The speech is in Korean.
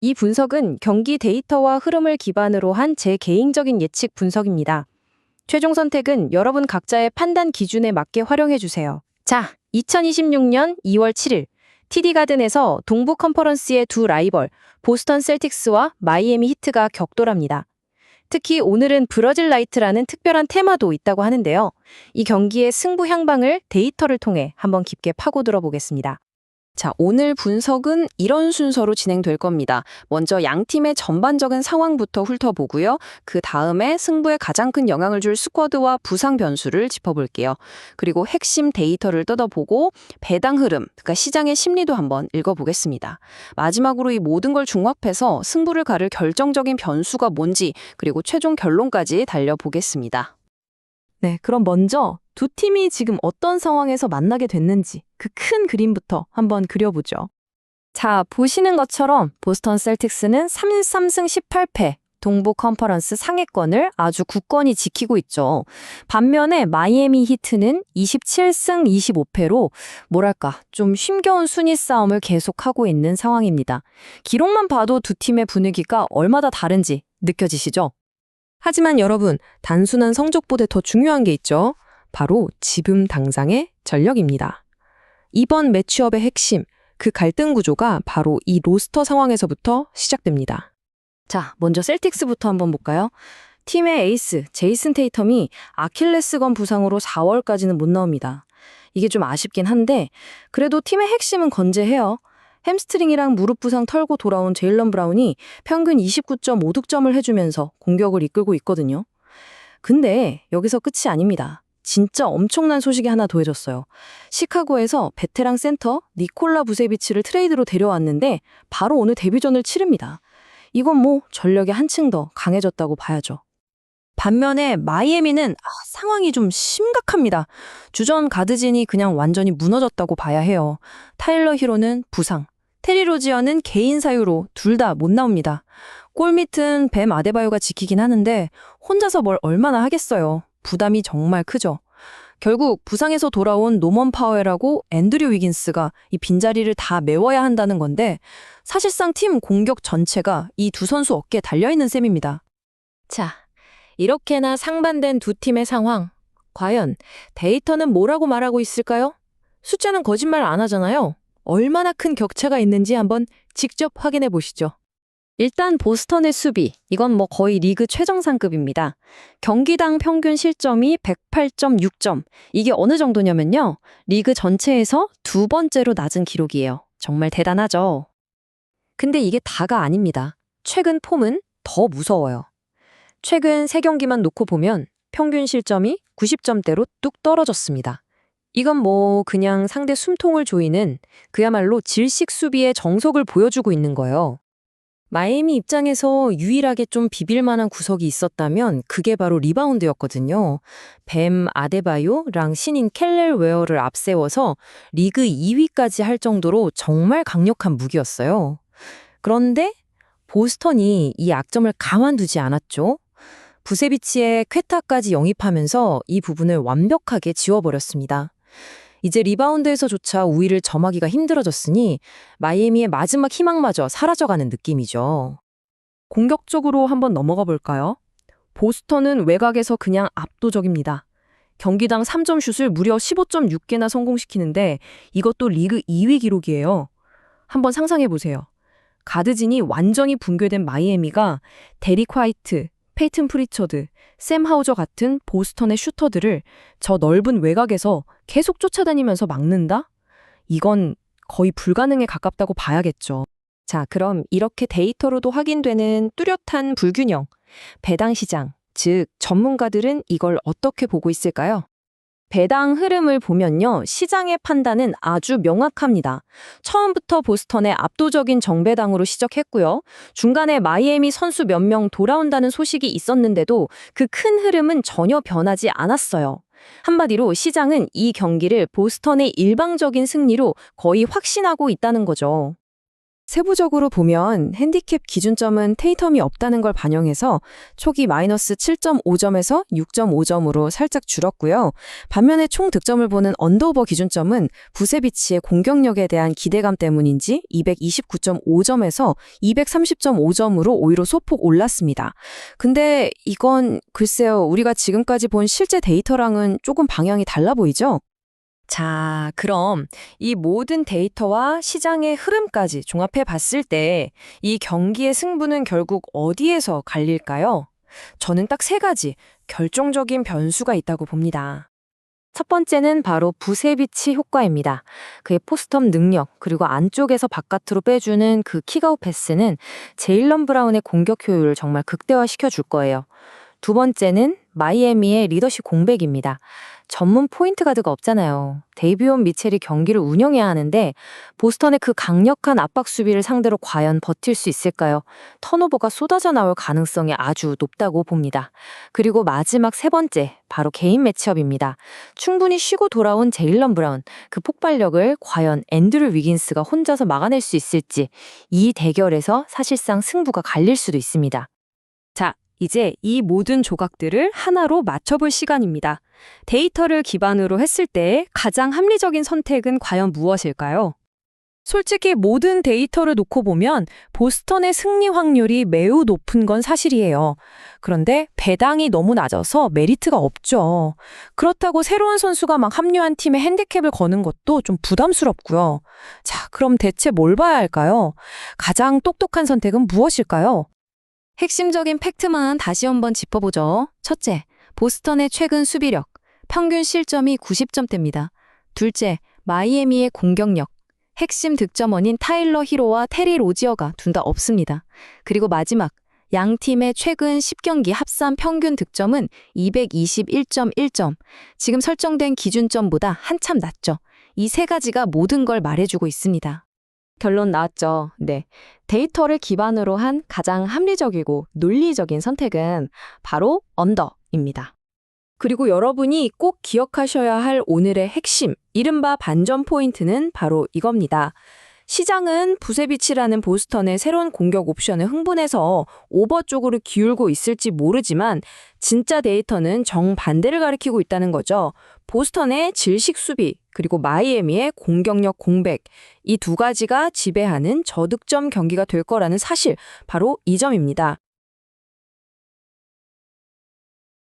이 분석은 경기 데이터와 흐름을 기반으로 한 제 개인적인 예측 분석입니다. 최종 선택은 여러분 각자의 판단 기준에 맞게 활용해 주세요. 자, 2026년 2월 7일 TD 가든에서 동부 컨퍼런스의 두 라이벌 보스턴 셀틱스와 마이애미 히트가 격돌합니다. 특히 오늘은 브러질 라이트라는 특별한 테마도 있다고 하는데요. 이 경기의 승부 향방을 데이터를 통해 한번 깊게 파고들어 보겠습니다. 자, 오늘 분석은 이런 순서로 진행될 겁니다. 먼저 양 팀의 전반적인 상황부터 훑어보고요. 그 다음에 승부에 가장 큰 영향을 줄 스쿼드와 부상 변수를 짚어볼게요. 그리고 핵심 데이터를 뜯어보고 배당 흐름, 그러니까 시장의 심리도 한번 읽어보겠습니다. 마지막으로 이 모든 걸 종합해서 승부를 가를 결정적인 변수가 뭔지, 그리고 최종 결론까지 달려보겠습니다. 네, 그럼 먼저 두 팀이 지금 어떤 상황에서 만나게 됐는지 그 큰 그림부터 한번 그려보죠. 자, 보시는 것처럼 보스턴 셀틱스는 3승 18패, 동부 컨퍼런스 상위권을 아주 굳건히 지키고 있죠. 반면에 마이애미 히트는 27승 25패로 뭐랄까 좀 힘겨운 순위 싸움을 계속하고 있는 상황입니다. 기록만 봐도 두 팀의 분위기가 얼마나 다른지 느껴지시죠? 하지만 여러분, 단순한 성적보다 더 중요한 게 있죠. 바로 지금 당장의 전력입니다. 이번 매치업의 핵심, 그 갈등 구조가 바로 이 로스터 상황에서부터 시작됩니다. 자, 먼저 셀틱스부터 한번 볼까요? 팀의 에이스, 제이슨 테이텀이 아킬레스건 부상으로 4월까지는 못 나옵니다. 이게 좀 아쉽긴 한데 그래도 팀의 핵심은 건재해요. 햄스트링이랑 무릎 부상 털고 돌아온 제일런 브라운이 평균 29.5득점을 해주면서 공격을 이끌고 있거든요. 근데 여기서 끝이 아닙니다. 진짜 엄청난 소식이 하나 더해졌어요. 시카고에서 베테랑 센터 니콜라 부세비치를 트레이드로 데려왔는데 바로 오늘 데뷔전을 치릅니다. 이건 뭐 전력이 한층 더 강해졌다고 봐야죠. 반면에 마이애미는 상황이 좀 심각합니다. 주전 가드진이 그냥 완전히 무너졌다고 봐야 해요. 타일러 히로는 부상, 테리 로지어는 개인 사유로 둘 다 못 나옵니다. 골밑은 뱀 아데바요가 지키긴 하는데 혼자서 뭘 얼마나 하겠어요. 부담이 정말 크죠. 결국 부상에서 돌아온 노먼 파웰하고 앤드류 위긴스가 이 빈자리를 다 메워야 한다는 건데 사실상 팀 공격 전체가 이 두 선수 어깨에 달려있는 셈입니다. 자, 이렇게나 상반된 두 팀의 상황. 과연 데이터는 뭐라고 말하고 있을까요? 숫자는 거짓말 안 하잖아요. 얼마나 큰 격차가 있는지 한번 직접 확인해 보시죠. 일단 보스턴의 수비, 이건 뭐 거의 리그 최정상급입니다. 경기당 평균 실점이 108.6점. 이게 어느 정도냐면요. 리그 전체에서 두 번째로 낮은 기록이에요. 정말 대단하죠. 근데 이게 다가 아닙니다. 최근 폼은 더 무서워요. 최근 3경기만 놓고 보면 평균 실점이 90점대로 뚝 떨어졌습니다. 이건 뭐 그냥 상대 숨통을 조이는 그야말로 질식 수비의 정석을 보여주고 있는 거예요. 마이애미 입장에서 유일하게 좀 비빌 만한 구석이 있었다면 그게 바로 리바운드였거든요. 뱀 아데바요랑 신인 켈렐 웨어를 앞세워서 리그 2위까지 할 정도로 정말 강력한 무기였어요. 그런데 보스턴이 이 약점을 가만두지 않았죠. 부세비치의 쾌타까지 영입하면서 이 부분을 완벽하게 지워버렸습니다. 이제 리바운드에서조차 우위를 점하기가 힘들어졌으니 마이애미의 마지막 희망마저 사라져가는 느낌이죠. 공격적으로 한번 넘어가 볼까요? 보스턴은 외곽에서 그냥 압도적입니다. 경기당 3점 슛을 무려 15.6개나 성공시키는데 이것도 리그 2위 기록이에요. 한번 상상해 보세요. 가드진이 완전히 붕괴된 마이애미가 데릭 화이트, 페이튼 프리처드, 샘 하우저 같은 보스턴의 슈터들을 저 넓은 외곽에서 계속 쫓아다니면서 막는다? 이건 거의 불가능에 가깝다고 봐야겠죠. 자, 그럼 이렇게 데이터로도 확인되는 뚜렷한 불균형, 배당 시장, 즉 전문가들은 이걸 어떻게 보고 있을까요? 배당 흐름을 보면요, 시장의 판단은 아주 명확합니다. 처음부터 보스턴의 압도적인 정배당으로 시작했고요. 중간에 마이애미 선수 몇 명 돌아온다는 소식이 있었는데도 그 큰 흐름은 전혀 변하지 않았어요. 한마디로 시장은 이 경기를 보스턴의 일방적인 승리로 거의 확신하고 있다는 거죠. 세부적으로 보면 핸디캡 기준점은 테이텀이 없다는 걸 반영해서 촉이 마이너스 7.5점에서 6.5점으로 살짝 줄었고요. 반면에 총 득점을 보는 언더오버 기준점은 부세비치의 공격력에 대한 기대감 때문인지 229.5점에서 230.5점으로 오히려 소폭 올랐습니다. 근데 이건 글쎄요, 우리가 지금까지 본 실제 데이터랑은 조금 방향이 달라 보이죠? 자, 그럼 이 모든 데이터와 시장의 흐름까지 종합해 봤을 때 이 경기의 승부는 결국 어디에서 갈릴까요? 저는 딱 세 가지 결정적인 변수가 있다고 봅니다. 첫 번째는 바로 부세비치 효과입니다. 그의 포스트업 능력, 그리고 안쪽에서 바깥으로 빼주는 그 킥아웃 패스는 제일런 브라운의 공격 효율을 정말 극대화시켜 줄 거예요. 두 번째는 마이애미의 리더십 공백입니다. 전문 포인트 가드가 없잖아요. 데이비온 미첼이 경기를 운영해야 하는데 보스턴의 그 강력한 압박 수비를 상대로 과연 버틸 수 있을까요? 턴오버가 쏟아져 나올 가능성이 아주 높다고 봅니다. 그리고 마지막 세 번째, 바로 개인 매치업입니다. 충분히 쉬고 돌아온 제일런 브라운, 그 폭발력을 과연 앤드류 위긴스가 혼자서 막아낼 수 있을지, 이 대결에서 사실상 승부가 갈릴 수도 있습니다. 자, 이제 이 모든 조각들을 하나로 맞춰볼 시간입니다. 데이터를 기반으로 했을 때 가장 합리적인 선택은 과연 무엇일까요? 솔직히 모든 데이터를 놓고 보면 보스턴의 승리 확률이 매우 높은 건 사실이에요. 그런데 배당이 너무 낮아서 메리트가 없죠. 그렇다고 새로운 선수가 막 합류한 팀에 핸디캡을 거는 것도 좀 부담스럽고요. 자, 그럼 대체 뭘 봐야 할까요? 가장 똑똑한 선택은 무엇일까요? 핵심적인 팩트만 다시 한번 짚어보죠. 첫째, 보스턴의 최근 수비력, 평균 실점이 90점대입니다. 둘째, 마이애미의 공격력, 핵심 득점원인 타일러 히로와 테리 로지어가 둘 다 없습니다. 그리고 마지막, 양 팀의 최근 10경기 합산 평균 득점은 221.1점, 지금 설정된 기준점보다 한참 낮죠. 이 세 가지가 모든 걸 말해주고 있습니다. 결론 나왔죠. 네. 데이터를 기반으로 한 가장 합리적이고 논리적인 선택은 바로 언더입니다. 그리고 여러분이 꼭 기억하셔야 할 오늘의 핵심, 이른바 반전 포인트는 바로 이겁니다. 시장은 부세비치라는 보스턴의 새로운 공격 옵션에 흥분해서 오버 쪽으로 기울고 있을지 모르지만 진짜 데이터는 정반대를 가리키고 있다는 거죠. 보스턴의 질식 수비, 그리고 마이애미의 공격력 공백, 이 두 가지가 지배하는 저득점 경기가 될 거라는 사실, 바로 이 점입니다.